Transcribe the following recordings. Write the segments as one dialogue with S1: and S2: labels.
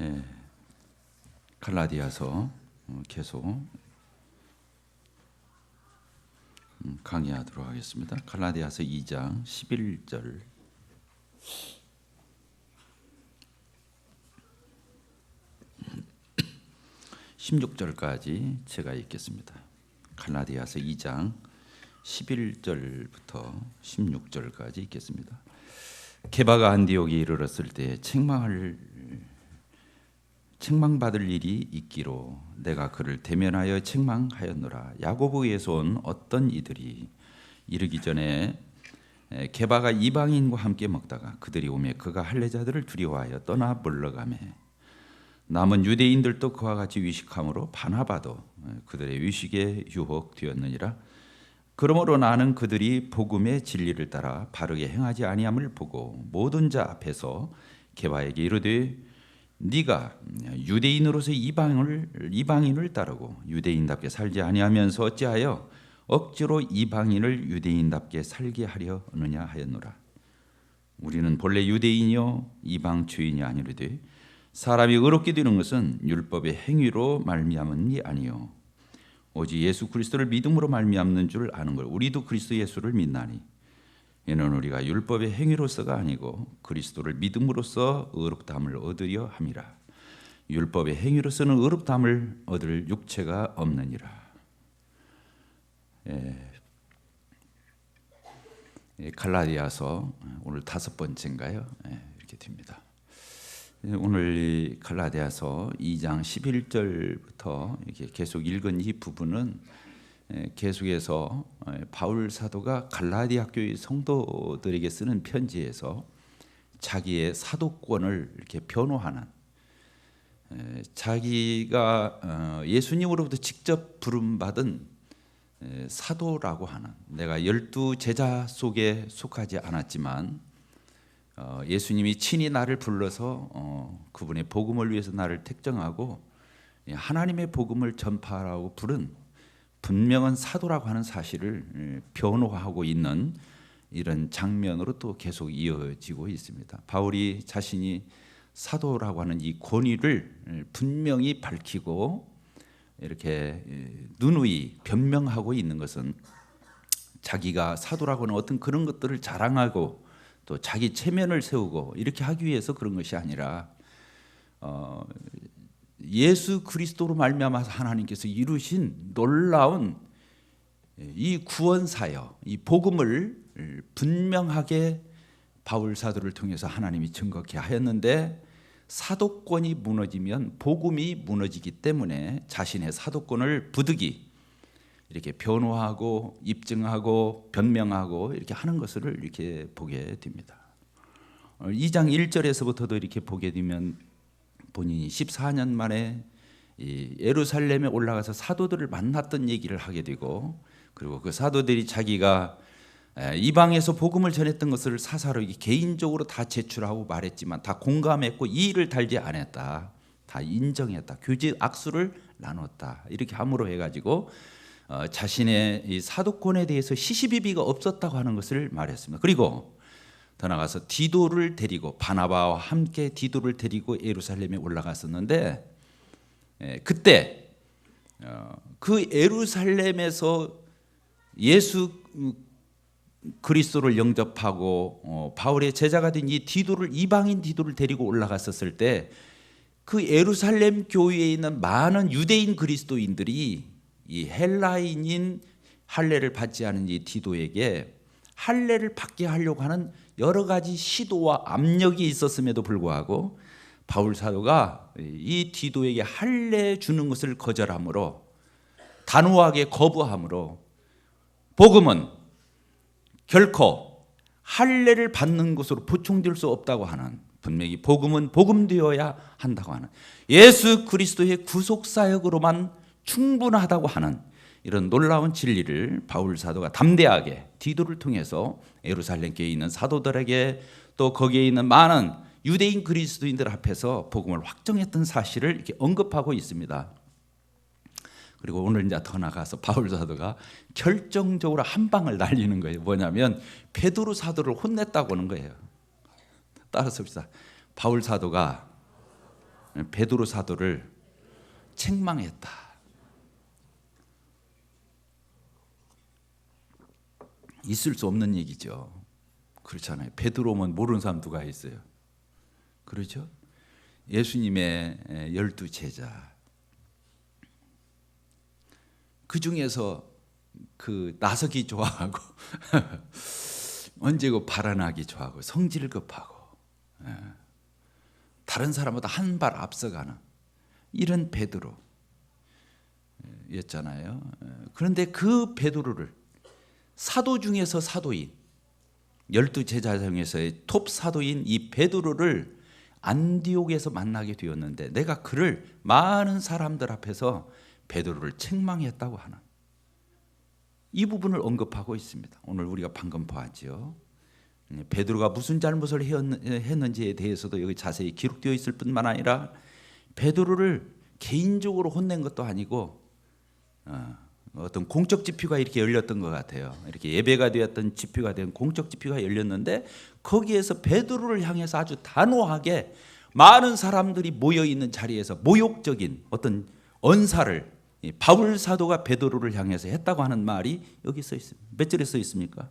S1: 예, 갈라디아서 계속 강의하도록 하겠습니다. 갈라디아서 2장 11절 16절까지 제가 읽겠습니다. 갈라디아서 2장 11절부터 16절까지 읽겠습니다. 게바가 안디옥에 이르렀을 때 책망받을 일이 있기로 내가 그를 대면하여 책망하였노라. 야고보에서 온 어떤 이들이 이르기 전에 게바가 이방인과 함께 먹다가 그들이 오매 그가 할례자들을 두려워하여 떠나 물러가매 남은 유대인들도 그와 같이 위식함으로 바나바도 그들의 위식에 유혹되었느니라. 그러므로 나는 그들이 복음의 진리를 따라 바르게 행하지 아니함을 보고 모든 자 앞에서 게바에게 이르되 네가 유대인으로서 이방인을 따르고 유대인답게 살지 아니하면서 어찌하여 억지로 이방인을 유대인답게 살게 하려느냐 하였노라. 우리는 본래 유대인이요 이방 주인이 아니르되 사람이 의롭게 되는 것은 율법의 행위로 말미암은이 아니요 오직 예수 그리스도를 믿음으로 말미암는 줄 아는 걸 우리도 그리스도 예수를 믿나니 이는 우리가 율법의 행위로서가 아니고 그리스도를 믿음으로써 의롭다함을 얻으려 함이라. 율법의 행위로서는 의롭다함을 얻을 육체가 없느니라. 갈라디아서 오늘 5번째인가요? 이렇게 됩니다. 오늘 이 갈라디아서 2장 11절부터 이렇게 계속 읽은 이 부분은 계속해서 바울 사도가 갈라디아 교회 성도들에게 쓰는 편지에서 자기의 사도권을 이렇게 변호하는, 자기가 예수님으로부터 직접 부름받은 사도라고 하는, 내가 12제자 속에 속하지 않았지만 예수님이 친히 나를 불러서 그분의 복음을 위해서 나를 택정하고 하나님의 복음을 전파하라고 부른 분명한 사도라고 하는 사실을 변호하고 있는 이런 장면으로 또 계속 이어지고 있습니다. 바울이 자신이 사도라고 하는 이 권위를 분명히 밝히고 이렇게 누누이 변명하고 있는 것은 자기가 사도라고 하는 어떤 그런 것들을 자랑하고 또 자기 체면을 세우고 이렇게 하기 위해서 그런 것이 아니라 예수 그리스도로 말미암아서 하나님께서 이루신 놀라운 이 구원 사역, 이 복음을 분명하게 바울 사도를 통해서 하나님이 증거케 하였는데, 사도권이 무너지면 복음이 무너지기 때문에 자신의 사도권을 부득이 이렇게 변호하고 입증하고 변명하고 이렇게 하는 것을 이렇게 보게 됩니다. 2장 1절에서부터도 이렇게 보게 되면 본인이 14년 만에 이 예루살렘에 올라가서 사도들을 만났던 얘기를 하게 되고, 그리고 그 사도들이 자기가 이방에서 복음을 전했던 것을 사사로 개인적으로 다 제출하고 말했지만 다 공감했고 이의를 달지 않았다, 다 인정했다, 교제 악수를 나눴다, 이렇게 함으로 해가지고 자신의 이 사도권에 대해서 시시비비가 없었다고 하는 것을 말했습니다. 그리고 더 나가서 디도를 데리고 바나바와 함께 디도를 데리고 예루살렘에 올라갔었는데, 그때 그 예루살렘에서 예수 그리스도를 영접하고 바울의 제자가 된 이 디도를, 이방인 디도를 데리고 올라갔었을 때 그 예루살렘 교회에 있는 많은 유대인 그리스도인들이 이 헬라인인 할례를 받지 않은 이 디도에게 할례를 받게 하려고 하는 여러 가지 시도와 압력이 있었음에도 불구하고 바울 사도가 이 디도에게 할례 주는 것을 거절함으로, 단호하게 거부함으로 복음은 결코 할례를 받는 것으로 보충될 수 없다고 하는, 분명히 복음은 복음되어야 한다고 하는, 예수 그리스도의 구속 사역으로만 충분하다고 하는 이런 놀라운 진리를 바울 사도가 담대하게 디도를 통해서 예루살렘 교회에 있는 사도들에게 또 거기에 있는 많은 유대인 그리스도인들 앞에서 복음을 확정했던 사실을 이렇게 언급하고 있습니다. 그리고 오늘 이제 더 나가서 바울 사도가 결정적으로 한 방을 날리는 거예요. 뭐냐면 베드로 사도를 혼냈다고 하는 거예요. 따라서 봅시다. 바울 사도가 베드로 사도를 책망했다. 있을 수 없는 얘기죠. 그렇잖아요. 베드로면 모르는 사람 누가 있어요? 그렇죠? 예수님의 12 제자. 그 중에서 그 나서기 좋아하고 언제고 발언하기 좋아하고 성질 급하고 다른 사람보다 한 발 앞서가는 이런 베드로였잖아요. 그런데 그 베드로를 사도 중에서 사도인 12 제자 중에서의 톱 사도인 이 베드로를 안디옥에서 만나게 되었는데 내가 그를 많은 사람들 앞에서 베드로를 책망했다고 하는 이 부분을 언급하고 있습니다. 오늘 우리가 방금 보았죠. 베드로가 무슨 잘못을 했는지에 대해서도 여기 자세히 기록되어 있을 뿐만 아니라 베드로를 개인적으로 혼낸 것도 아니고 어떤 공적 지표가 이렇게 열렸던 것 같아요. 이렇게 예배가 되었던 지표가 된 공적 지표가 열렸는데 거기에서 베드로를 향해서 아주 단호하게 많은 사람들이 모여 있는 자리에서 모욕적인 어떤 언사를 바울 사도가 베드로를 향해서 했다고 하는 말이 여기 써 있습니다. 몇 절에 써 있습니까?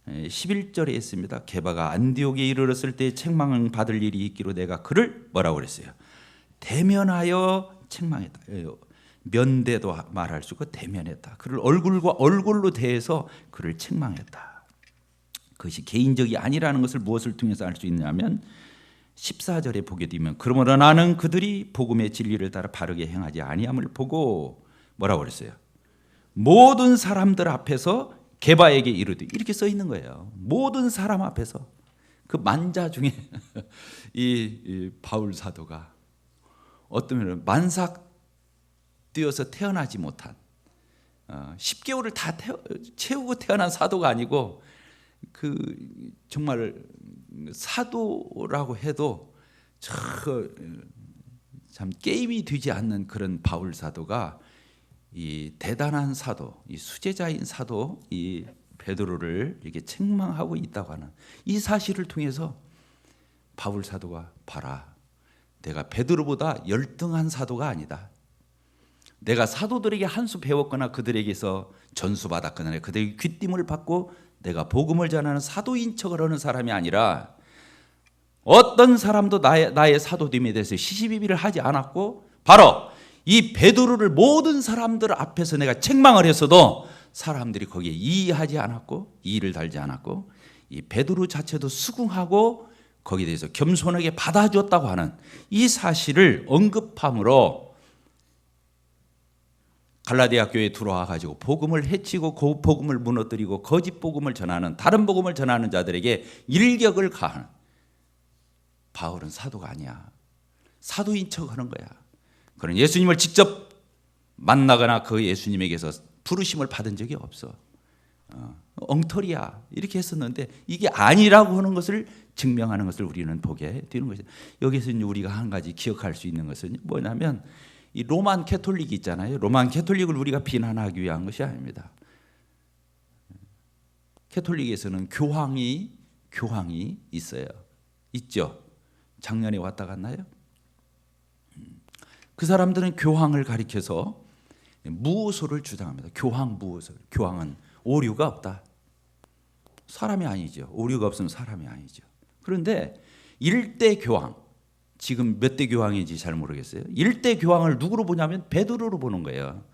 S1: 11절에 있습니다. 게바가 안디옥에 이르렀을 때 책망을 받을 일이 있기로 내가 그를 뭐라고 그랬어요? 대면하여 책망했다. 면대도 말할 수 있고 대면했다. 그를 얼굴과 얼굴로 대해서 그를 책망했다. 그것이 개인적이 아니라는 것을 무엇을 통해서 알 수 있냐면 14절에 보게 되면 그러므로 나는 그들이 복음의 진리를 따라 바르게 행하지 아니함을 보고 뭐라고 그랬어요? 모든 사람들 앞에서 게바에게 이르되 이렇게 써 있는 거예요. 모든 사람 앞에서 그 만자 중에 이 바울 사도가 어떤 면은 만삭 뛰어서 태어나지 못한 10개월을 다 채우고 태어난 사도가 아니고 그 정말 사도라고 해도 참 게임이 되지 않는 그런 바울 사도가 이 대단한 사도, 이 수제자인 사도 이 베드로를 이렇게 책망하고 있다고 하는 이 사실을 통해서 바울 사도가 봐라, 내가 베드로보다 열등한 사도가 아니다. 내가 사도들에게 한 수 배웠거나 그들에게서 전수받았거나 그들에게 귀띔을 받고 내가 복음을 전하는 사도인 척을 하는 사람이 아니라 어떤 사람도 나의 사도됨에 대해서 시시비비를 하지 않았고 바로 이 베드로를 모든 사람들 앞에서 내가 책망을 했어도 사람들이 거기에 이의하지 않았고 이의를 달지 않았고 이 베드로 자체도 수긍하고 거기에 대해서 겸손하게 받아줬다고 하는 이 사실을 언급함으로 갈라디아 교회에 들어와 가지고 복음을 해치고 그 복음을 무너뜨리고 거짓 복음을 전하는 다른 복음을 전하는 자들에게 일격을 가하는 바울은 사도가 아니야. 사도인 척하는 거야. 그런 예수님을 직접 만나거나 그 예수님에게서 부르심을 받은 적이 없어. 엉터리야 이렇게 했었는데 이게 아니라고 하는 것을 증명하는 것을 우리는 보게 되는 것이죠. 여기서 우리가 한 가지 기억할 수 있는 것은 뭐냐면 이 로만 캐톨릭이 있잖아요. 로만 캐톨릭을 우리가 비난하기 위한 것이 아닙니다. 캐톨릭에서는 교황이 있어요. 있죠. 작년에 왔다 갔나요? 그 사람들은 교황을 가리켜서 무오소를 주장합니다. 교황 무오소. 교황은 오류가 없다. 사람이 아니죠. 오류가 없으면 사람이 아니죠. 그런데 일대 교황, 지금 몇 대 교황인지 잘 모르겠어요. 일대 교황을 누구로 보냐면 베드로로 보는 거예요.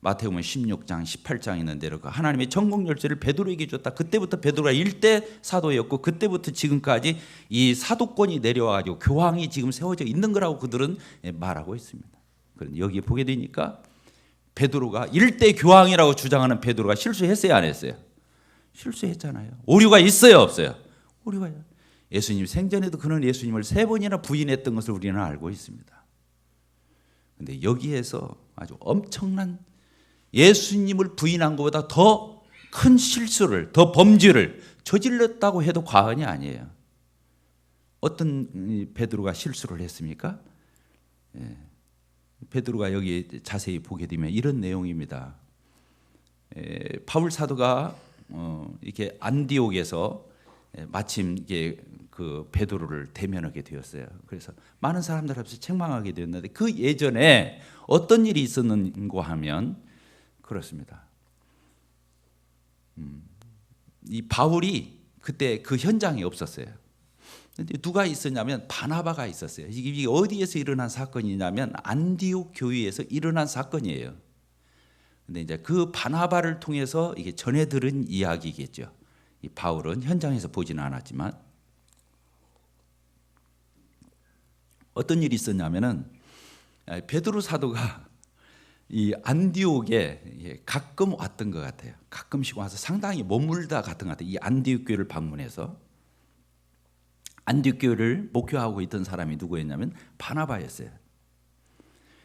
S1: 마태복음 16장, 18장 있는 대로 하나님의 전국 열쇠를 베드로에게 줬다. 그때부터 베드로가 일대 사도였고 그때부터 지금까지 이 사도권이 내려와가지고 교황이 지금 세워져 있는 거라고 그들은 말하고 있습니다. 그런데 여기에 보게 되니까 베드로가 일대 교황이라고 주장하는 베드로가 실수했어요, 안 했어요? 실수했잖아요. 오류가 있어요, 없어요? 오류가 있어요. 예수님 생전에도 그는 예수님을 3번이나 부인했던 것을 우리는 알고 있습니다. 그런데 여기에서 아주 엄청난 예수님을 부인한 것보다 더 큰 실수를, 더 범죄를 저질렀다고 해도 과언이 아니에요. 어떤 베드로가 실수를 했습니까? 베드로가 여기 자세히 보게 되면 이런 내용입니다. 바울 사도가 이렇게 안디옥에서 마침 이게 그 베드로를 대면하게 되었어요. 그래서 많은 사람들 앞에서 책망하게 되었는데 그 예전에 어떤 일이 있었는가 하면 그렇습니다. 이 바울이 그때 그 현장에 없었어요. 근데 누가 있었냐면 바나바가 있었어요. 이게 어디에서 일어난 사건이냐면 안디옥 교회에서 일어난 사건이에요. 근데 이제 그 바나바를 통해서 이게 전해 들은 이야기겠죠. 이 바울은 현장에서 보지는 않았지만 어떤 일이 있었냐면은 베드로 사도가 이 안디옥에 가끔 왔던 것 같아요. 가끔씩 와서 상당히 머물다 갔던 것 같아요. 이 안디옥 교회를 방문해서 안디옥 교회를 목회하고 있던 사람이 누구였냐면 바나바였어요.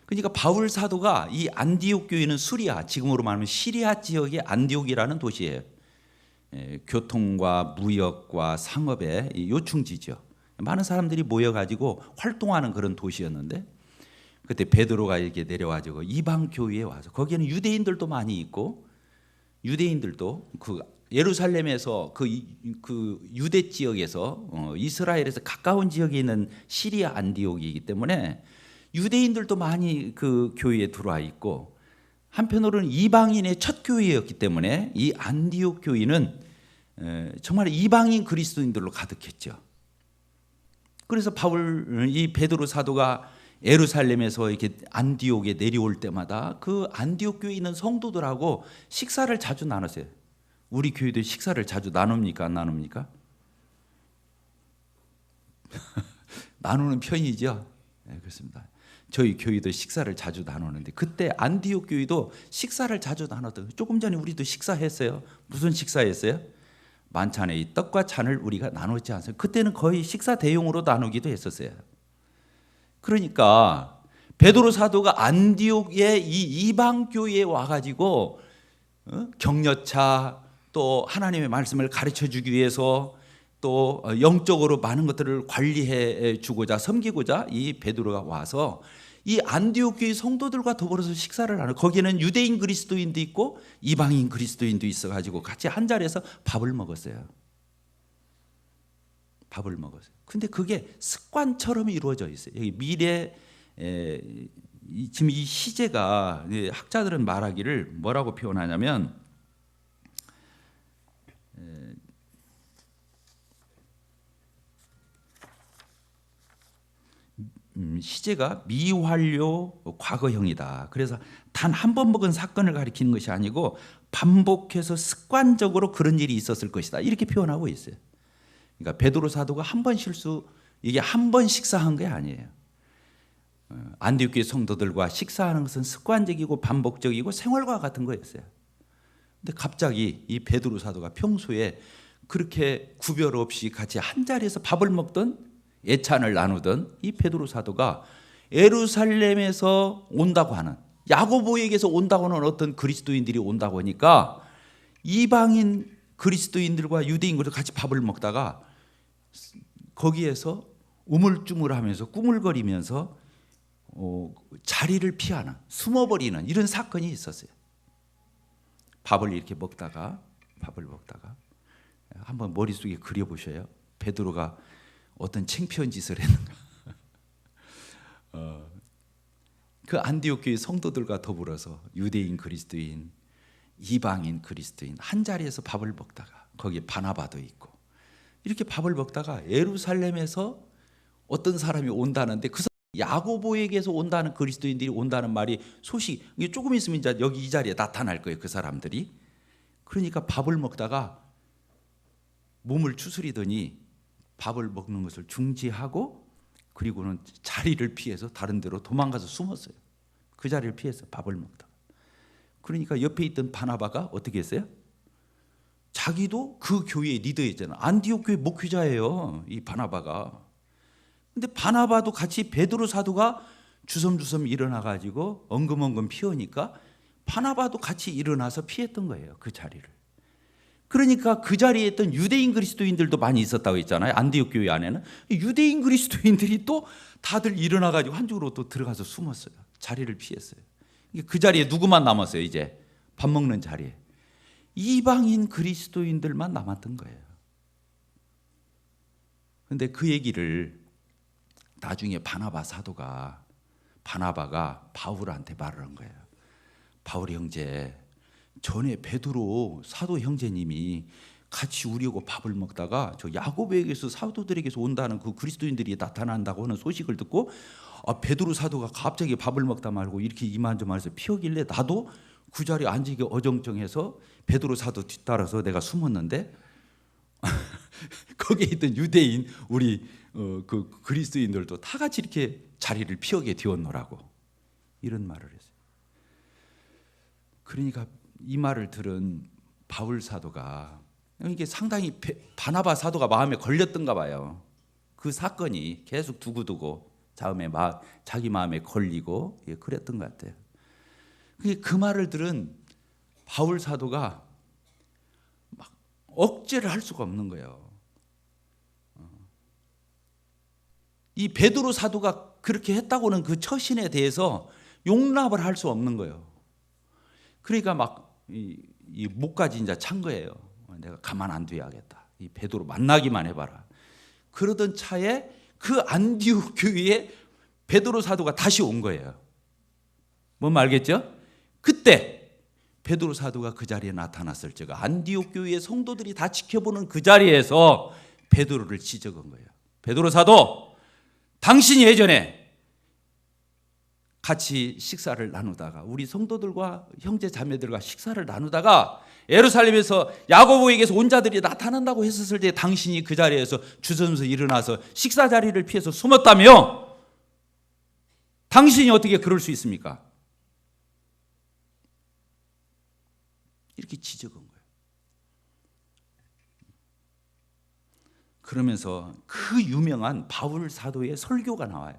S1: 그러니까 바울 사도가 이 안디옥 교회는 수리아, 지금으로 말하면 시리아 지역의 안디옥이라는 도시예요. 교통과 무역과 상업의 요충지죠. 많은 사람들이 모여가지고 활동하는 그런 도시였는데 그때 베드로가 이렇게 내려와가지고 이방 교회에 와서 거기에는 유대인들도 많이 있고 유대인들도 그 예루살렘에서 그 유대 지역에서 이스라엘에서 가까운 지역에 있는 시리아 안디옥이기 때문에 유대인들도 많이 그 교회에 들어와 있고 한편으로는 이방인의 첫 교회였기 때문에 이 안디옥 교회는 정말 이방인 그리스도인들로 가득했죠. 그래서 이 베드로 사도가 예루살렘에서 이렇게 안디옥에 내려올 때마다 그 안디옥 교회에 있는 성도들하고 식사를 자주 나눴어요. 우리 교회도 식사를 자주 나눕니까? 안 나눕니까? 나누는 편이죠. 네, 그렇습니다. 저희 교회도 식사를 자주 나누는데 그때 안디옥 교회도 식사를 자주 나눴던. 조금 전에 우리도 식사했어요. 무슨 식사했어요? 만찬에 이 떡과 잔을 우리가 나눴지 않습니까? 그때는 거의 식사 대용으로 나누기도 했었어요. 그러니까 베드로 사도가 안디옥의 이 이방 교회에 와가지고 격려차 또 하나님의 말씀을 가르쳐 주기 위해서 또 영적으로 많은 것들을 관리해 주고자 섬기고자 이 베드로가 와서 이 안디옥 교회 성도들과 더불어서 식사를 하는, 거기는 유대인 그리스도인도 있고 이방인 그리스도인도 있어가지고 같이 한 자리에서 밥을 먹었어요. 밥을 먹었어요. 근데 그게 습관처럼 이루어져 있어요. 여기 지금 이 시제가 학자들은 말하기를 뭐라고 표현하냐면 시제가 미완료 과거형이다. 그래서 단 한 번 먹은 사건을 가리키는 것이 아니고 반복해서 습관적으로 그런 일이 있었을 것이다. 이렇게 표현하고 있어요. 그러니까 베드로 사도가 이게 한 번 식사한 게 아니에요. 안디옥 교회 성도들과 식사하는 것은 습관적이고 반복적이고 생활과 같은 거였어요. 근데 갑자기 이 베드로 사도가 평소에 그렇게 구별 없이 같이 한 자리에서 밥을 먹던 예찬을 나누던 이 베드로 사도가 예루살렘에서 온다고 하는, 야고보에게서 온다고 하는 어떤 그리스도인들이 온다고 하니까 이방인 그리스도인들과 유대인들과 같이 밥을 먹다가 거기에서 우물쭈물하면서 꾸물거리면서 자리를 피하는, 숨어버리는 이런 사건이 있었어요. 밥을 먹다가 한번 머릿속에 그려보셔요. 베드로가 어떤 창피한 짓을 했는가. 그 안디옥 교회 성도들과 더불어서 유대인 그리스도인, 이방인 그리스도인 한 자리에서 밥을 먹다가 거기에 바나바도 있고 이렇게 밥을 먹다가 예루살렘에서 어떤 사람이 온다는데 그 야고보에게서 온다는 그리스도인들이 온다는 말이 이게 조금 있으면 이제 여기 이 자리에 나타날 거예요. 그 사람들이. 그러니까 밥을 먹다가 몸을 추스리더니 밥을 먹는 것을 중지하고 그리고는 자리를 피해서 다른 데로 도망가서 숨었어요. 그 자리를 피해서 밥을 먹다가. 그러니까 옆에 있던 바나바가 어떻게 했어요? 자기도 그 교회의 리더였잖아요. 안디옥 교회 목회자예요, 이 바나바가. 근데 바나바도 같이 베드로 사도가 주섬주섬 일어나가지고 엉금엉금 피우니까 바나바도 같이 일어나서 피했던 거예요, 그 자리를. 그러니까 그 자리에 있던 유대인 그리스도인들도 많이 있었다고 했잖아요. 안디옥 교회 안에는 유대인 그리스도인들이 또 다들 일어나가지고 한쪽으로 또 들어가서 숨었어요. 자리를 피했어요. 그 자리에 누구만 남았어요? 이제 밥 먹는 자리에 이방인 그리스도인들만 남았던 거예요. 근데 그 얘기를 나중에 바나바가 바울한테 말을 한 거예요. 바울 형제, 전에 베드로 사도 형제님이 같이 우리하고 밥을 먹다가 저 야고보에게서 사도들에게서 온다는 그 그리스도인들이 나타난다고 하는 소식을 듣고 베드로 사도가 갑자기 밥을 먹다 말고 이렇게 이만저만해서 피하길래 나도 그 자리에 앉기 어정쩡해서 베드로 사도 뒤따라서 내가 숨었는데 거기에 있던 유대인 우리 그 그리스도인들도 다 같이 이렇게 자리를 피하게 되었노라고 이런 말을 했어요. 그러니까 이 말을 들은 바울 사도가 이게 상당히 바나바 사도가 마음에 걸렸던가 봐요. 그 사건이 계속 두고두고 자기 마음에 걸리고 그랬던 것 같아요. 그 말을 들은 바울 사도가 막 억제를 할 수가 없는 거예요. 이 베드로 사도가 그렇게 했다고는 그 처신에 대해서 용납을 할 수 없는 거예요. 그러니까 막 이 목까지 이제 찬 거예요. 내가 가만 안 둬야겠다. 이 베드로 만나기만 해봐라. 그러던 차에 그 안디옥 교회에 베드로 사도가 다시 온 거예요. 뭔 알겠죠? 그때 베드로 사도가 그 자리에 나타났을 적가 안디옥 교회의 성도들이 다 지켜보는 그 자리에서 베드로를 지적한 거예요. 베드로 사도, 당신이 예전에 같이 식사를 나누다가 우리 성도들과 형제 자매들과 식사를 나누다가 예루살렘에서 야고보에게서 온 자들이 나타난다고 했었을 때 당신이 그 자리에서 주저면서 일어나서 식사 자리를 피해서 숨었다며 당신이 어떻게 그럴 수 있습니까? 이렇게 지적한 거예요. 그러면서 그 유명한 바울 사도의 설교가 나와요.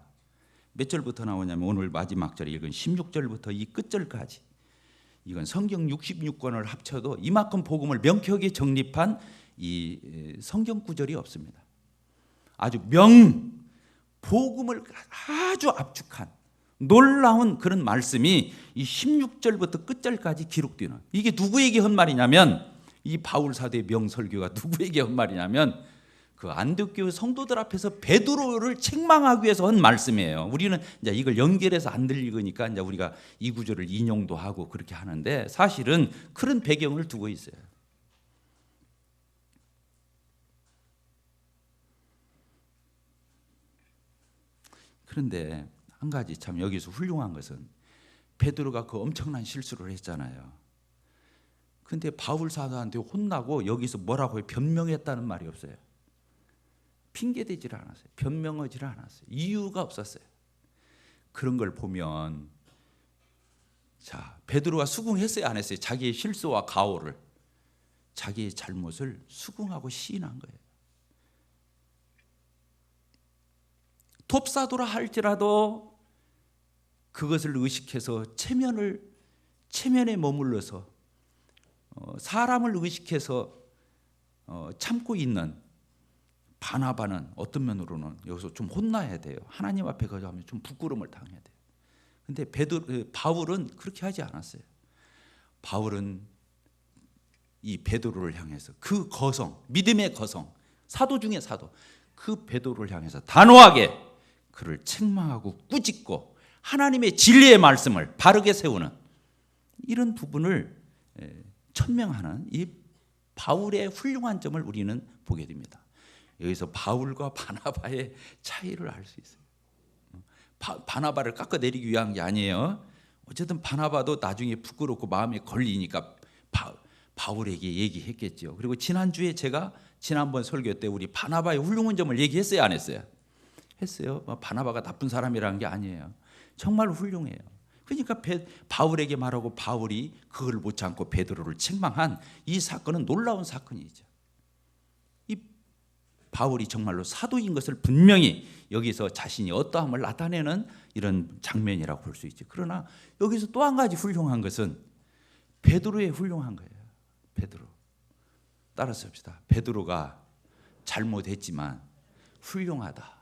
S1: 몇 절부터 나오냐면 오늘 마지막 절에 읽은 16절부터 이 끝절까지, 이건 성경 66권을 합쳐도 이만큼 복음을 명쾌하게 정립한 이 성경 구절이 없습니다. 아주 복음을 아주 압축한 놀라운 그런 말씀이 이 16절부터 끝절까지 기록되는, 이게 누구에게 한 말이냐면, 이 바울 사도의 명설교가 누구에게 한 말이냐면 그 안디옥 교회 성도들 앞에서 베드로를 책망하기 위해서 한 말씀이에요. 우리는 이제 이걸 연결해서 안 들리니까 이제 우리가 이 구절을 인용도 하고 그렇게 하는데 사실은 그런 배경을 두고 있어요. 그런데 한 가지 참 여기서 훌륭한 것은 베드로가 그 엄청난 실수를 했잖아요. 근데 바울 사도한테 혼나고 여기서 뭐라고 변명했다는 말이 없어요. 핑계대지를 않았어요. 변명하지를 않았어요. 이유가 없었어요. 그런 걸 보면 자, 베드로가 수긍했어요, 안 했어요? 자기의 실수와 가오를, 자기의 잘못을 수긍하고 시인한 거예요. 돕사도라 할지라도 그것을 의식해서 체면에 머물러서 사람을 의식해서 참고 있는 바나바는 어떤 면으로는 여기서 좀 혼나야 돼요. 하나님 앞에 거하면 좀 부끄러움을 당해야 돼요. 근데 바울은 그렇게 하지 않았어요. 바울은 이 베드로를 향해서 그 거성, 믿음의 거성, 사도 중에 사도, 그 베드로를 향해서 단호하게 그를 책망하고 꾸짖고 하나님의 진리의 말씀을 바르게 세우는 이런 부분을 천명하는 이 바울의 훌륭한 점을 우리는 보게 됩니다. 여기서 바울과 바나바의 차이를 알 수 있어요. 바나바를 깎아내리기 위한 게 아니에요. 어쨌든 바나바도 나중에 부끄럽고 마음에 걸리니까 바울에게 얘기했겠죠. 그리고 지난주에 제가 지난번 설교 때 우리 바나바의 훌륭한 점을 얘기했어요, 안 했어요? 했어요. 바나바가 나쁜 사람이라는 게 아니에요. 정말 훌륭해요. 그러니까 바울에게 말하고 바울이 그걸 못 참고 베드로를 책망한 이 사건은 놀라운 사건이죠. 이 바울이 정말로 사도인 것을 분명히 여기서 자신이 어떠함을 나타내는 이런 장면이라고 볼 수 있죠. 그러나 여기서 또 한 가지 훌륭한 것은 베드로의 훌륭한 거예요. 베드로. 따라서 합시다. 베드로가 잘못했지만 훌륭하다.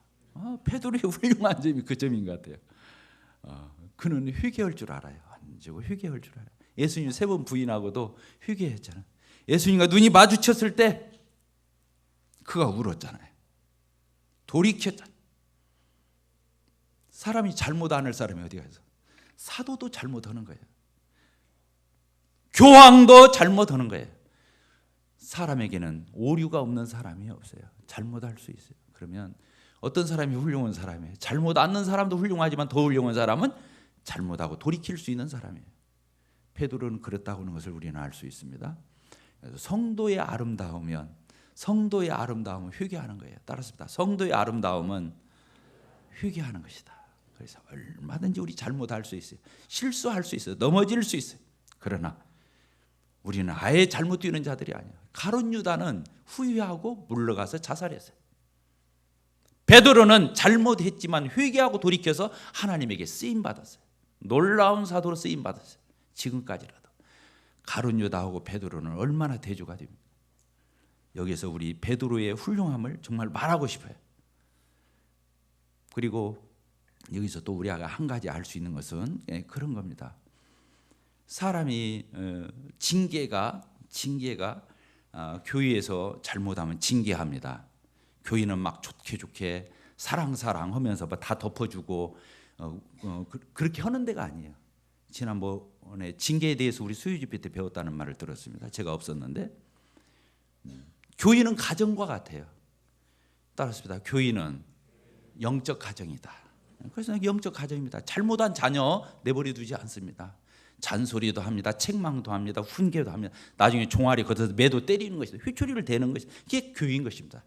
S1: 베드로의 훌륭한 점이 그 점인 것 같아요. 그는 회개할 줄 알아요. 완전 회개할 줄 알아요. 예수님 3번 부인하고도 회개했잖아요. 예수님과 눈이 마주쳤을 때 그가 울었잖아요. 돌이켰다. 사람이 잘못 안 할 사람이 어디가 있어? 사도도 잘못하는 거예요. 교황도 잘못하는 거예요. 사람에게는 오류가 없는 사람이 없어요. 잘못할 수 있어요. 그러면 어떤 사람이 훌륭한 사람이에요? 잘못 않는 사람도 훌륭하지만 더 훌륭한 사람은 잘못하고 돌이킬 수 있는 사람이에요. 베드로는 그렇다고 하는 것을 우리는 알 수 있습니다. 그래서 성도의 아름다움은 회개하는 거예요. 따라서 성도의 아름다움은 회개하는 것이다. 그래서 얼마든지 우리 잘못할 수 있어요. 실수할 수 있어요. 넘어질 수 있어요. 그러나 우리는 아예 잘못 뛰는 자들이 아니에요. 가룟 유다는 후회하고 물러가서 자살했어요. 베드로는 잘못했지만 회개하고 돌이켜서 하나님에게 쓰임 받았어요. 놀라운 사도로 쓰임 받았어요. 지금까지라도 가룟 유다하고 베드로는 얼마나 대조가 됩니까? 여기서 우리 베드로의 훌륭함을 정말 말하고 싶어요. 그리고 여기서 또 우리가 한 가지 알 수 있는 것은 그런 겁니다. 사람이 징계가 교회에서 잘못하면 징계합니다. 교회는 막 좋게 사랑 하면서 다 덮어주고 그렇게 하는 데가 아니에요. 지난번에 징계에 대해서 우리 수요집회 때 배웠다는 말을 들었습니다. 제가 없었는데 교회는 가정과 같아요. 따라서 교회는 영적 가정이다. 그래서 영적 가정입니다. 잘못한 자녀 내버려 두지 않습니다. 잔소리도 합니다. 책망도 합니다. 훈계도 합니다. 나중에 종아리 걷어서 매도 때리는 것이다. 회초리를 대는 것이다. 이게 교회인 것입니다.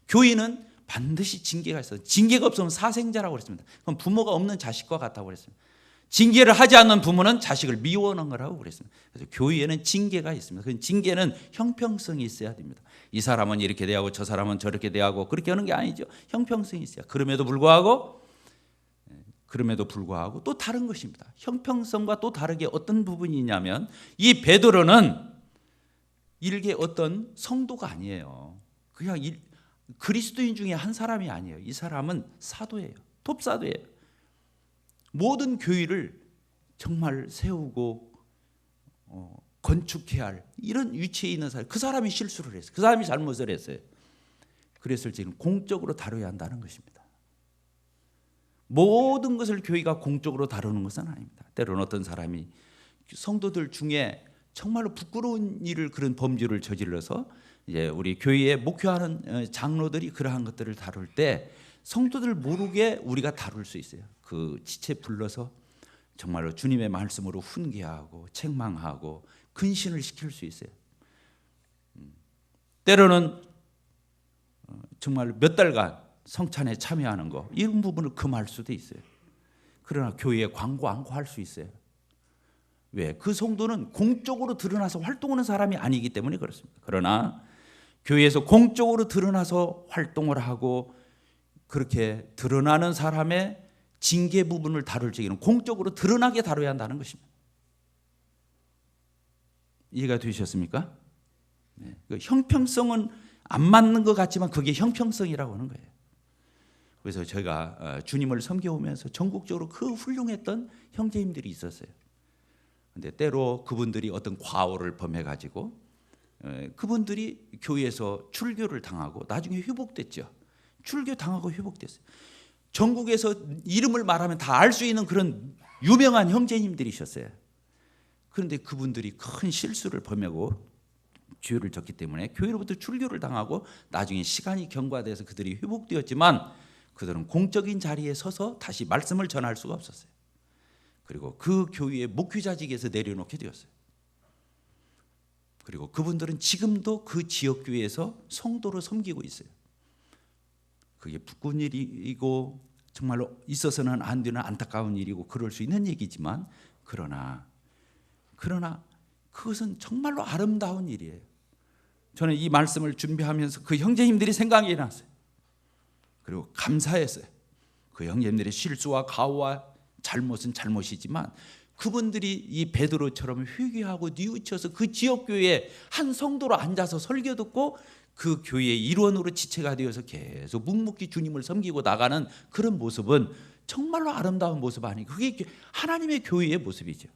S1: 교회는 반드시 징계가 있어요. 징계가 없으면 사생자라고 그랬습니다. 그럼 부모가 없는 자식과 같다고 그랬습니다. 징계를 하지 않는 부모는 자식을 미워하는 거라고 그랬습니다. 그래서 교회에는 징계가 있습니다. 그 징계는 형평성이 있어야 됩니다. 이 사람은 이렇게 대하고 저 사람은 저렇게 대하고 그렇게 하는 게 아니죠. 형평성이 있어야. 그럼에도 불구하고 또 다른 것입니다. 형평성과 또 다르게 어떤 부분이 있냐면 이 베드로는 일개 어떤 성도가 아니에요. 그냥 그리스도인 중에 한 사람이 아니에요. 이 사람은 사도예요. 톱사도예요. 모든 교회를 정말 세우고 건축해야 할 이런 위치에 있는 사람, 그 사람이 실수를 했어요. 그 사람이 잘못을 했어요. 그래서 지금 공적으로 다뤄야 한다는 것입니다. 모든 것을 교회가 공적으로 다루는 것은 아닙니다. 때로는 어떤 사람이 성도들 중에 정말로 부끄러운 일을, 그런 범죄를 저질러서 이제 우리 교회에 목회하는 장로들이 그러한 것들을 다룰 때 성도들 모르게 우리가 다룰 수 있어요. 그 지체 불러서 정말로 주님의 말씀으로 훈계하고 책망하고 근신을 시킬 수 있어요. 때로는 정말 몇 달간 성찬에 참여하는 거, 이런 부분을 금할 수도 있어요. 그러나 교회에 광고 않고 할 수 있어요. 왜? 그 성도는 공적으로 드러나서 활동하는 사람이 아니기 때문에 그렇습니다. 그러나 교회에서 공적으로 드러나서 활동을 하고 그렇게 드러나는 사람의 징계 부분을 다룰 적에는 공적으로 드러나게 다뤄야 한다는 것입니다. 이해가 되셨습니까? 네. 그 형평성은 안 맞는 것 같지만 그게 형평성이라고 하는 거예요. 그래서 제가 주님을 섬겨오면서 전국적으로 그 훌륭했던 형제님들이 있었어요. 근데 때로 그분들이 어떤 과오를 범해가지고 그분들이 교회에서 출교를 당하고 나중에 회복됐죠. 출교 당하고 회복됐어요. 전국에서 이름을 말하면 다 알 수 있는 그런 유명한 형제님들이셨어요. 그런데 그분들이 큰 실수를 범하고 죄를 졌기 때문에 교회로부터 출교를 당하고 나중에 시간이 경과돼서 그들이 회복되었지만 그들은 공적인 자리에 서서 다시 말씀을 전할 수가 없었어요. 그리고 그 교회의 목회자직에서 내려놓게 되었어요. 그리고 그분들은 지금도 그 지역교회에서 성도로 섬기고 있어요. 그게 부끄러운 일이고 정말로 있어서는 안 되는 안타까운 일이고 그럴 수 있는 얘기지만 그러나 그것은 정말로 아름다운 일이에요. 저는 이 말씀을 준비하면서 그 형제님들이 생각이 났어요. 그리고 감사했어요. 그 형제님들의 실수와 가오와 잘못은 잘못이지만 그분들이 이 베드로처럼 회개하고 뉘우쳐서 그 지역교회에 한 성도로 앉아서 설교 듣고 그 교회의 일원으로 지체가 되어서 계속 묵묵히 주님을 섬기고 나가는 그런 모습은 정말로 아름다운 모습 아니에요. 그게 하나님의 교회의 모습이죠.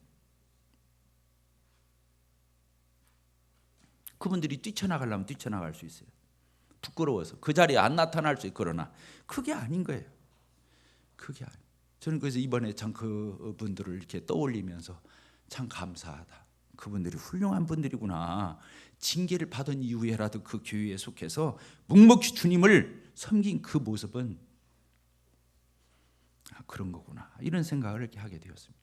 S1: 그분들이 뛰쳐나가려면 뛰쳐나갈 수 있어요. 부끄러워서 그 자리에 안 나타날 수 있고 그러나 그게 아닌 거예요. 그게 아니에요. 저는 그래서 이번에 참 그분들을 이렇게 떠올리면서 참 감사하다. 그분들이 훌륭한 분들이구나. 징계를 받은 이후에라도 그 교회에 속해서 묵묵히 주님을 섬긴 그 모습은 그런 거구나. 이런 생각을 이렇게 하게 되었습니다.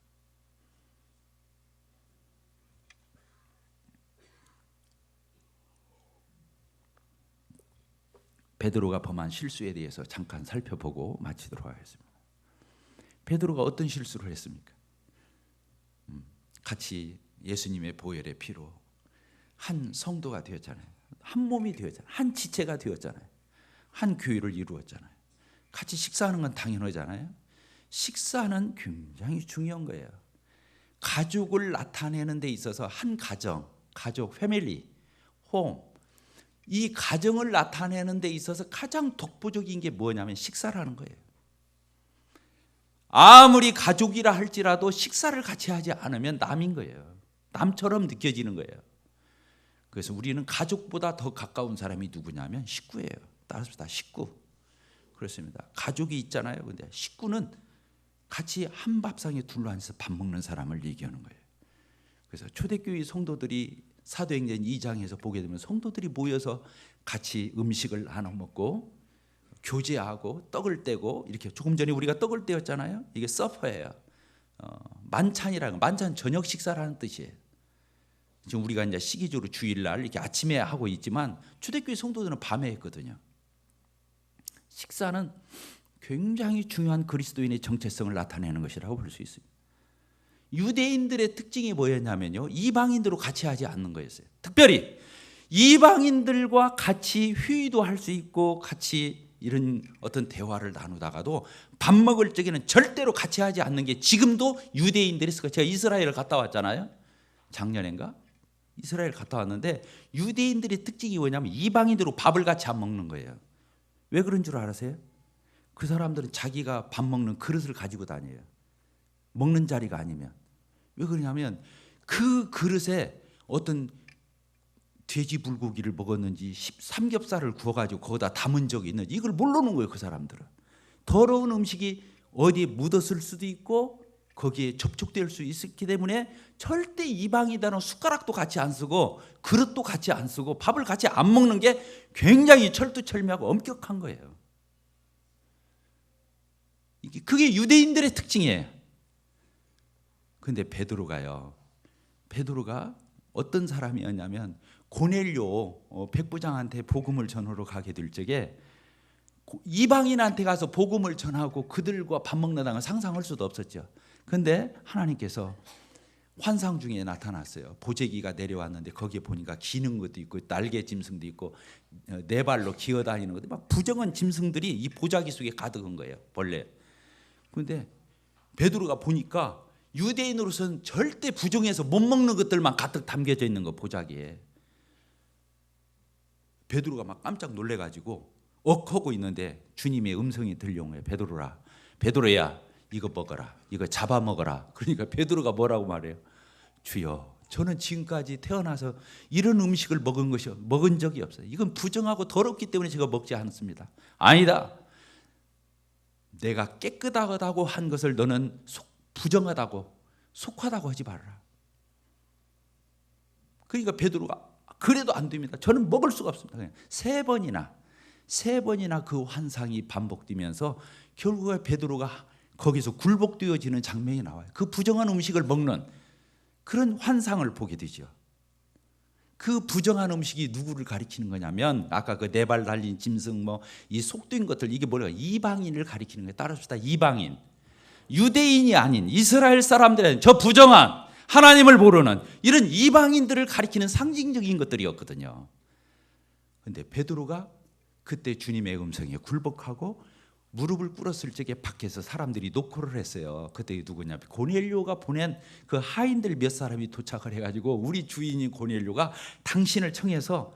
S1: 베드로가 범한 실수에 대해서 잠깐 살펴보고 마치도록 하겠습니다. 베드로가 어떤 실수를 했습니까? 같이 예수님의 보혈의 피로 한 성도가 되었잖아요. 한 몸이 되었잖아요. 한 지체가 되었잖아요. 한 교회를 이루었잖아요. 같이 식사하는 건 당연하잖아요. 식사는 굉장히 중요한 거예요. 가족을 나타내는 데 있어서 한 가정, 가족, 패밀리, 홈, 이 가정을 나타내는 데 있어서 가장 독보적인 게 뭐냐면 식사라는 거예요. 아무리 가족이라 할지라도 식사를 같이 하지 않으면 남인 거예요. 남처럼 느껴지는 거예요. 그래서 우리는 가족보다 더 가까운 사람이 누구냐면 식구예요. 따라서 식구. 그렇습니다. 가족이 있잖아요. 근데 식구는 같이 한 밥상에 둘러앉아서 밥 먹는 사람을 얘기하는 거예요. 그래서 초대교회 성도들이 사도행전 2장에서 보게 되면 성도들이 모여서 같이 음식을 나눠 먹고 교제하고 떡을 떼고 이렇게 조금 전에 우리가 떡을 떼었잖아요. 이게 서퍼예요. 만찬이라는 만찬 저녁 식사라는 뜻이에요. 지금 우리가 이제 시기적으로 주일날 이렇게 아침에 하고 있지만 초대교회 성도들은 밤에 했거든요. 식사는 굉장히 중요한 그리스도인의 정체성을 나타내는 것이라고 볼 수 있습니다. 유대인들의 특징이 뭐였냐면요, 이방인들로 같이 하지 않는 거였어요. 특별히 이방인들과 같이 회의도 할 수 있고 같이 이런 어떤 대화를 나누다가도 밥 먹을 적에는 절대로 같이 하지 않는 게 지금도 유대인들이 있어요. 제가 이스라엘을 갔다 왔잖아요. 작년인가? 이스라엘 갔다 왔는데 유대인들의 특징이 뭐냐면 이방인들로 밥을 같이 안 먹는 거예요. 왜 그런 줄 아세요? 그 사람들은 자기가 밥 먹는 그릇을 가지고 다녀요. 먹는 자리가 아니면. 왜 그러냐면 그 그릇에 어떤 돼지 불고기를 먹었는지 삼겹살을 구워가지고 거기다 담은 적이 있는지 이걸 모르는 거예요. 그 사람들은. 더러운 음식이 어디에 묻었을 수도 있고 거기에 접촉될 수 있기 때문에 절대 이방이다는 숟가락도 같이 안 쓰고 그릇도 같이 안 쓰고 밥을 같이 안 먹는 게 굉장히 철두철미하고 엄격한 거예요. 그게 유대인들의 특징이에요. 근데 베드로가 어떤 사람이었냐면 고넬료 백부장한테 복음을 전하러 가게 될 적에 이방인한테 가서 복음을 전하고 그들과 밥 먹는다는 걸 상상할 수도 없었죠. 그런데 하나님께서 환상 중에 나타났어요. 보재기가 내려왔는데 거기에 보니까 기는 것도 있고 날개 짐승도 있고 네 발로 기어다니는 것도 막 부정한 짐승들이 이 보자기 속에 가득한 거예요. 원래. 그런데 베드로가 보니까 유대인으로서는 절대 부정해서 못 먹는 것들만 가득 담겨져 있는 거 보자기에. 베드로가 막 깜짝 놀래가지고 억하고 있는데 주님의 음성이 들려온 거예요. 베드로야 이거 먹어라. 이거 잡아 먹어라. 그러니까 베드로가 뭐라고 말해요? 주여, 저는 지금까지 태어나서 이런 음식을 먹은 적이 없어요. 이건 부정하고 더럽기 때문에 제가 먹지 않습니다. 아니다. 내가 깨끗하다고 한 것을 너는 부정하다고 속하다고 하지 말아라. 그러니까 베드로가 그래도 안 됩니다. 저는 먹을 수가 없습니다. 세 번이나 그 환상이 반복되면서 결국에 베드로가 거기서 굴복되어지는 장면이 나와요. 그 부정한 음식을 먹는 그런 환상을 보게 되죠. 그 부정한 음식이 누구를 가리키는 거냐면 아까 그 네 발 달린 짐승 이 속된 것들 이게 뭐래요? 이방인을 가리키는 거예요. 따라서 이방인. 유대인이 아닌 이스라엘 사람들은 저 부정한 하나님을 모르는 이런 이방인들을 가리키는 상징적인 것들이었거든요. 그런데 베드로가 그때 주님의 음성에 굴복하고 무릎을 꿇었을 적에 밖에서 사람들이 노크를 했어요. 그때 누구냐? 고넬료가 보낸 그 하인들 몇 사람이 도착을 해가지고 우리 주인인 고넬료가 당신을 청해서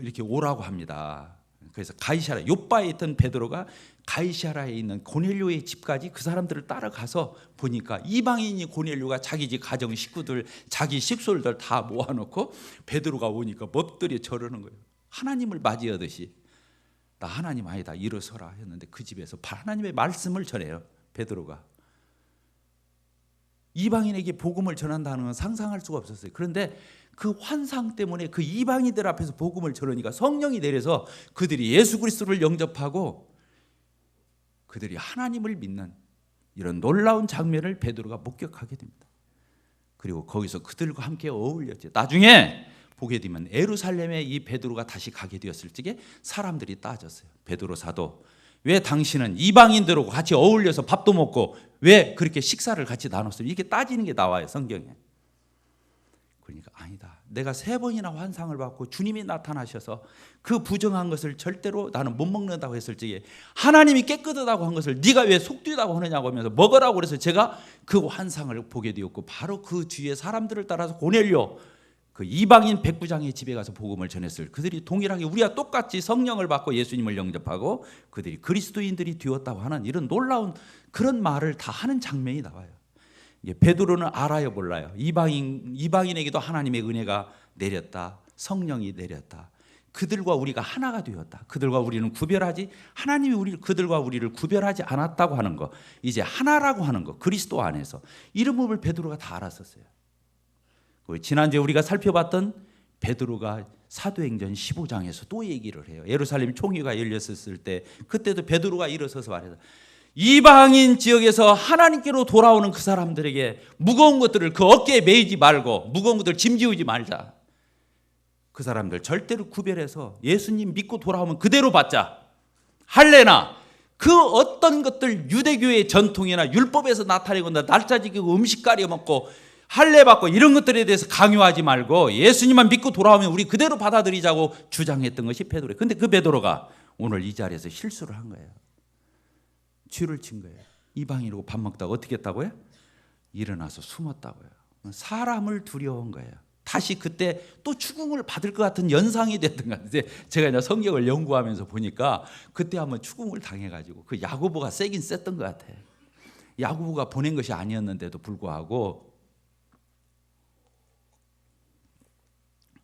S1: 이렇게 오라고 합니다. 그래서 가이사랴 요빠에 있던 베드로가 가이사랴에 있는 고넬료의 집까지 그 사람들을 따라가서 보니까 이방인이 고넬료가 자기 집 가정 식구들 자기 식솔들 다 모아놓고 베드로가 오니까 멋들이 저러는 거예요. 하나님을 맞이하듯이 나 하나님 아니다, 일어서라 했는데 그 집에서 하나님의 말씀을 전해요. 베드로가 이방인에게 복음을 전한다는 건 상상할 수가 없었어요. 그런데 그 환상 때문에 그 이방인들 앞에서 복음을 전하니까 성령이 내려서 그들이 예수 그리스도를 영접하고 그들이 하나님을 믿는 이런 놀라운 장면을 베드로가 목격하게 됩니다. 그리고 거기서 그들과 함께 어울렸죠. 나중에 보게 되면 예루살렘에 이 베드로가 다시 가게 되었을 적에 사람들이 따졌어요. 베드로 사도, 왜 당신은 이방인들하고 같이 어울려서 밥도 먹고 왜 그렇게 식사를 같이 나눴어요? 이렇게 따지는 게 나와요, 성경에. 그러니까 아니다, 내가 3번이나 환상을 받고 주님이 나타나셔서 그 부정한 것을 절대로 나는 못 먹는다고 했을 적에 하나님이 깨끗하다고 한 것을 네가 왜 속되다고 하느냐고 하면서 먹으라고 그래서 제가 그 환상을 보게 되었고, 바로 그 뒤에 사람들을 따라서 고넬료 그 이방인 백부장의 집에 가서 복음을 전했을. 그들이 동일하게 우리와 똑같이 성령을 받고 예수님을 영접하고 그들이 그리스도인들이 되었다고 하는 이런 놀라운 그런 말을 다 하는 장면이 나와요. 베드로는 알아요, 몰라요? 이방인에게도 하나님의 은혜가 내렸다, 성령이 내렸다. 그들과 우리가 하나가 되었다. 그들과 우리는 구별하지, 하나님이 그들과 우리를 구별하지 않았다고 하는 거, 이제 하나라고 하는 거, 그리스도 안에서 이런 부분을 베드로가 다 알았었어요. 지난주에 우리가 살펴봤던 베드로가 사도행전 15장에서 또 얘기를 해요. 예루살렘 총회가 열렸을 때 그때도 베드로가 일어서서 말해서 이방인 지역에서 하나님께로 돌아오는 그 사람들에게 무거운 것들을 그 어깨에 메이지 말고 무거운 것들 짐지우지 말자. 그 사람들 절대로 구별해서 예수님 믿고 돌아오면 그대로 받자. 할례나 그 어떤 것들 유대교의 전통이나 율법에서 나타내고 날짜 지키고 음식 가려 먹고 할례 받고 이런 것들에 대해서 강요하지 말고 예수님만 믿고 돌아오면 우리 그대로 받아들이자고 주장했던 것이 베드로예요. 근데 그 베드로가 오늘 이 자리에서 실수를 한 거예요. 죄를 진 거예요. 이방인이고 밥 먹다가 어떻게 했다고요? 일어나서 숨었다고요. 사람을 두려운 거예요. 다시 그때 또 추궁을 받을 것 같은 연상이 됐던 것 같아요. 제가 이제 성경을 연구하면서 보니까 그때 한번 추궁을 당해가지고 그 야고보가 세긴 셌던 것 같아요. 야고보가 보낸 것이 아니었는데도 불구하고,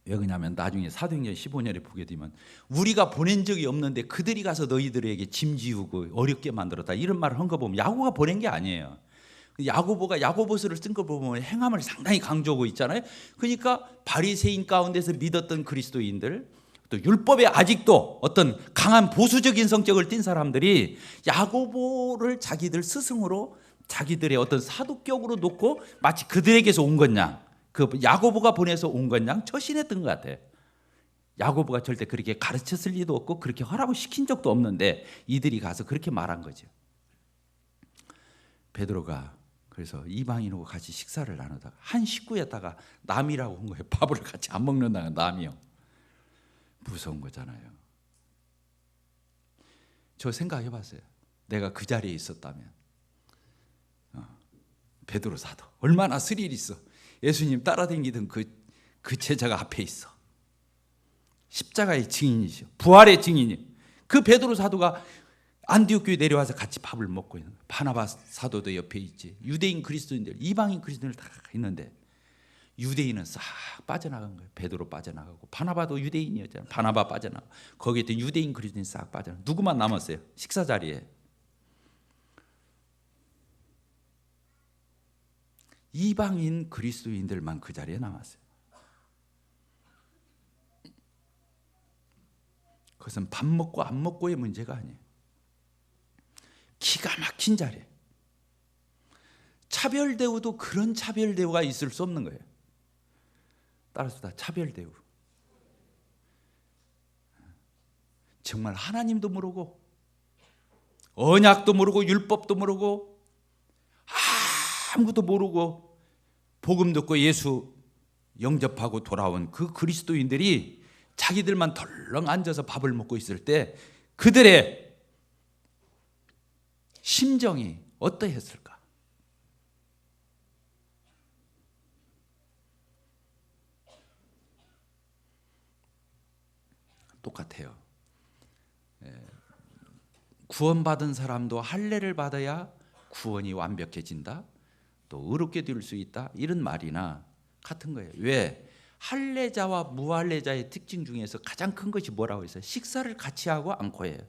S1: 왜 그러냐면 나중에 사도행전 15년에 보게 되면 우리가 보낸 적이 없는데 그들이 가서 너희들에게 짐 지우고 어렵게 만들었다 이런 말을 한 거 보면 야고보가 보낸 게 아니에요. 야고보가 야고보서를 쓴 거 보면 행함을 상당히 강조하고 있잖아요. 그러니까 바리새인 가운데서 믿었던 그리스도인들, 또 율법에 아직도 어떤 강한 보수적인 성격을 띤 사람들이 야고보를 자기들 스승으로 자기들의 어떤 사도격으로 놓고 마치 그들에게서 온 것냥, 그 야고보가 보내서 온 것냥 처신했던 것 같아요. 야고보가 절대 그렇게 가르쳤을 리도 없고 그렇게 하라고 시킨 적도 없는데 이들이 가서 그렇게 말한 거죠. 베드로가 그래서 이방인하고 같이 식사를 나누다가 한 식구에다가 남이라고 한 거예요. 밥을 같이 안 먹는다는 남이요. 무서운 거잖아요. 저 생각해 봤어요. 내가 그 자리에 있었다면 베드로 사도 얼마나 스릴 있어. 예수님 따라다니던 그 제자가 앞에 있어. 십자가의 증인이죠. 부활의 증인이. 그 베드로 사도가 안디옥 교회 내려와서 같이 밥을 먹고 있는 거예요. 바나바 사도도 옆에 있지. 유대인 그리스도인들, 이방인 그리스도인들 다 있는데 유대인은 싹 빠져나간 거예요. 베드로 빠져나가고 바나바도 유대인이었잖아요. 바나바 빠져나가고 거기에 있던 유대인 그리스도인 싹 빠져나가고 누구만 남았어요? 식사 자리에. 이방인 그리스도인들만 그 자리에 남았어요. 그것은 밥 먹고 안 먹고의 문제가 아니에요. 기가 막힌 자리에. 차별 대우도 그런 차별 대우가 있을 수 없는 거예요. 따라서 다 차별 대우. 정말 하나님도 모르고 언약도 모르고 율법도 모르고 아무것도 모르고 복음 듣고 예수 영접하고 돌아온 그 그리스도인들이 자기들만 덜렁 앉아서 밥을 먹고 있을 때 그들의 심정이 어떠했을까? 똑같아요. 구원받은 사람도 할례를 받아야 구원이 완벽해진다. 또 의롭게 될 수 있다. 이런 말이나 같은 거예요. 왜? 할례자와 무할례자의 특징 중에서 가장 큰 것이 뭐라고 했어요? 식사를 같이 하고 않고예요.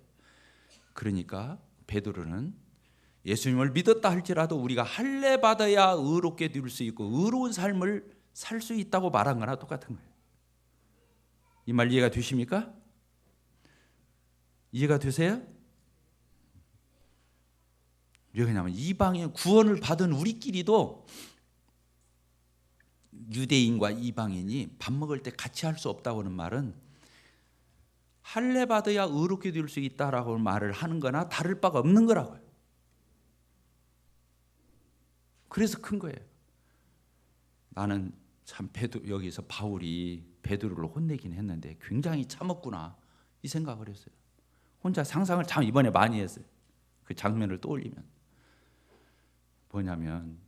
S1: 그러니까 베드로는 예수님을 믿었다 할지라도 우리가 할례 받아야 의롭게 될 수 있고 의로운 삶을 살 수 있다고 말한 거나 똑같은 거예요. 이 말 이해가 되십니까? 이해가 되세요? 왜냐하면 이방인 구원을 받은 우리끼리도 유대인과 이방인이 밥 먹을 때 같이 할 수 없다고 하는 말은 할례 받아야 의롭게 될 수 있다라고 말을 하는 거나 다를 바가 없는 거라고요. 그래서 큰 거예요. 나는 참 여기서 바울이 베드로를 혼내긴 했는데 굉장히 참았구나 이 생각을 했어요. 혼자 상상을 참 이번에 많이 했어요. 그 장면을 떠올리면 뭐냐면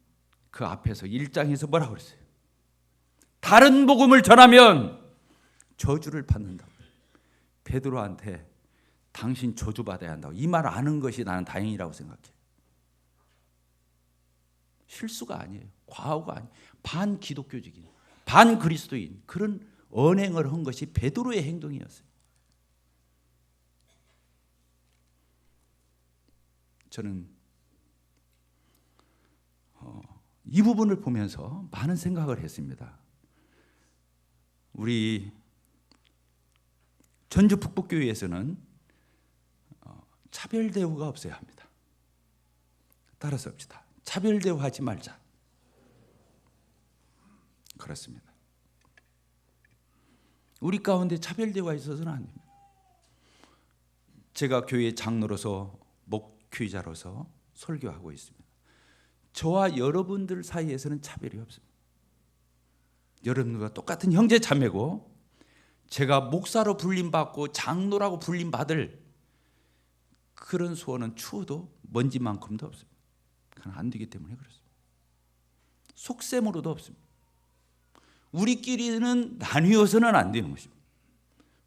S1: 그 앞에서 1장에서 뭐라고 그랬어요? 다른 복음을 전하면 저주를 받는다. 베드로한테 당신 저주받아야 한다고 이 말 아는 것이 나는 다행이라고 생각해. 실수가 아니에요. 과오가 아니에요. 반기독교적인 반그리스도인 그런 언행을 한 것이 베드로의 행동이었어요. 저는 이 부분을 보면서 많은 생각을 했습니다. 우리 전주 북북교회에서는 차별 대우가 없어야 합니다. 따라서 합시다. 차별 대우하지 말자. 그렇습니다. 우리 가운데 차별 대우가 있어서는 안 됩니다. 제가 교회 장로로서 목회자로서 설교하고 있습니다. 저와 여러분들 사이에서는 차별이 없습니다. 여러분과 똑같은 형제 자매고 제가 목사로 불림받고 장로라고 불림받을 그런 소원은 추워도 먼지만큼도 없습니다. 그건 안 되기 때문에 그렇습니다. 속셈으로도 없습니다. 우리끼리는 나뉘어서는 안 되는 것입니다.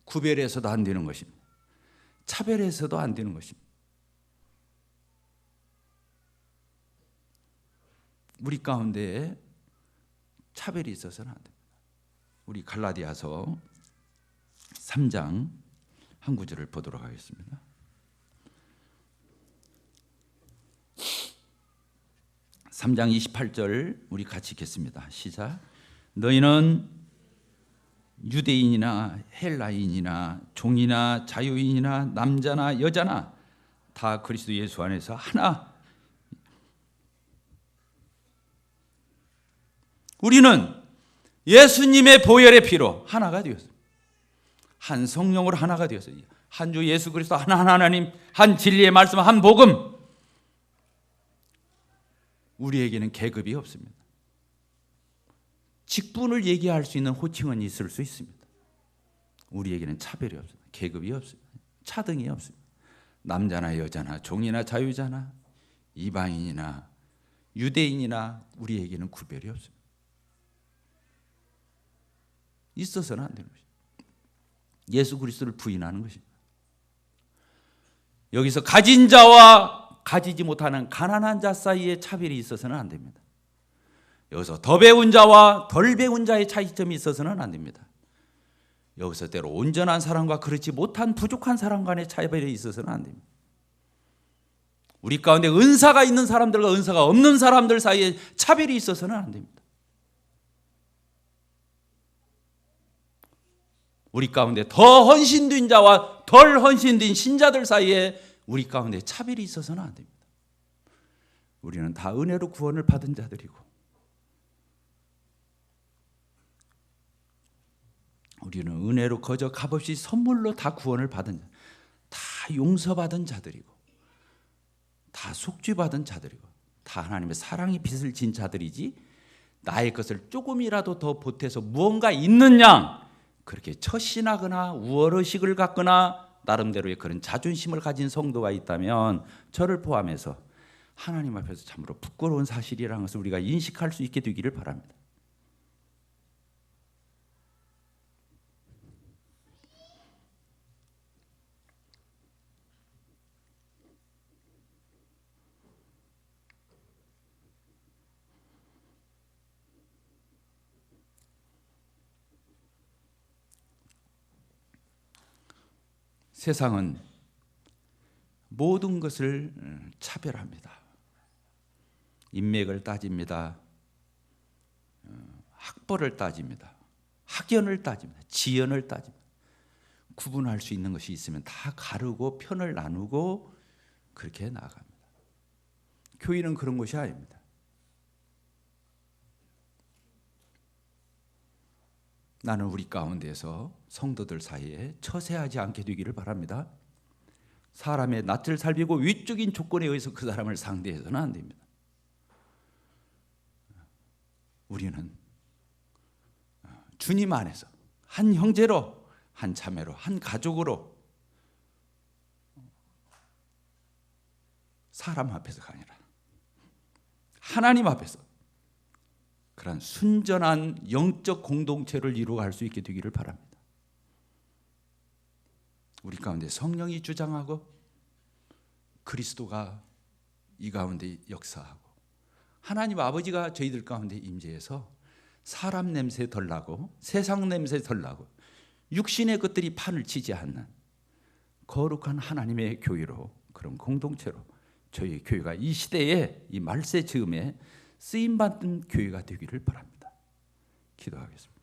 S1: 구별해서도 안 되는 것입니다. 차별해서도 안 되는 것입니다. 우리 가운데 차별이 있어서는 안 됩니다. 우리 갈라디아서 3장 한 구절을 보도록 하겠습니다. (3장 28절) 우리 같이 읽겠습니다. 시작. 너희는 유대인이나 헬라인이나 종이나 자유인이나 남자나 여자나 다 그리스도 예수 안에서 하나. 우리는 예수님의 보혈의 피로 하나가 되었습니다. 한 성령으로 하나가 되었어요. 한 주 예수 그리스도 한 하나님 한 진리의 말씀 한 복음. 우리에게는 계급이 없습니다. 직분을 얘기할 수 있는 호칭은 있을 수 있습니다. 우리에게는 차별이 없습니다. 계급이 없습니다. 차등이 없습니다. 남자나 여자나 종이나 자유자나 이방인이나 유대인이나 우리에게는 구별이 없습니다. 있어서는 안 되는 것입니다. 예수 그리스도를 부인하는 것입니다. 여기서 가진 자와 가지지 못하는 가난한 자 사이에 차별이 있어서는 안 됩니다. 여기서 더 배운 자와 덜 배운 자의 차이점이 있어서는 안 됩니다. 여기서 때로 온전한 사람과 그렇지 못한 부족한 사람 간의 차별이 있어서는 안 됩니다. 우리 가운데 은사가 있는 사람들과 은사가 없는 사람들 사이에 차별이 있어서는 안 됩니다. 우리 가운데 더 헌신된 자와 덜 헌신된 신자들 사이에 우리 가운데 차별이 있어서는 안 됩니다. 우리는 다 은혜로 구원을 받은 자들이고 우리는 은혜로 거저 값없이 선물로 다 구원을 받은 자, 다 용서받은 자들이고 다 속죄받은 자들이고 다 하나님의 사랑의 빚을 진 자들이지 나의 것을 조금이라도 더 보태서 무언가 있는 양 그렇게 처신하거나 우월의식을 갖거나 나름대로의 그런 자존심을 가진 성도가 있다면 저를 포함해서 하나님 앞에서 참으로 부끄러운 사실이라는 것을 우리가 인식할 수 있게 되기를 바랍니다. 세상은 모든 것을 차별합니다. 인맥을 따집니다. 학벌을 따집니다. 학연을 따집니다. 지연을 따집니다. 구분할 수 있는 것이 있으면 다 가르고 편을 나누고 그렇게 나아갑니다. 교회는 그런 것이 아닙니다. 나는 우리 가운데서 성도들 사이에 처세하지 않게 되기를 바랍니다. 사람의 낯을 살피고 위적인 조건에 의해서 그 사람을 상대해서는 안 됩니다. 우리는 주님 안에서 한 형제로, 한 자매로, 한 가족으로 사람 앞에서가 아니라 하나님 앞에서 그런 순전한 영적 공동체를 이루어갈 수 있게 되기를 바랍니다. 우리 가운데 성령이 주장하고 그리스도가 이 가운데 역사하고 하나님 아버지가 저희들 가운데 임재해서 사람 냄새 덜 나고 세상 냄새 덜 나고 육신의 것들이 판을 치지 않는 거룩한 하나님의 교회로, 그런 공동체로 저희 교회가 이 시대에, 이 말세 즈음에 쓰임받는 교회가 되기를 바랍니다. 기도하겠습니다.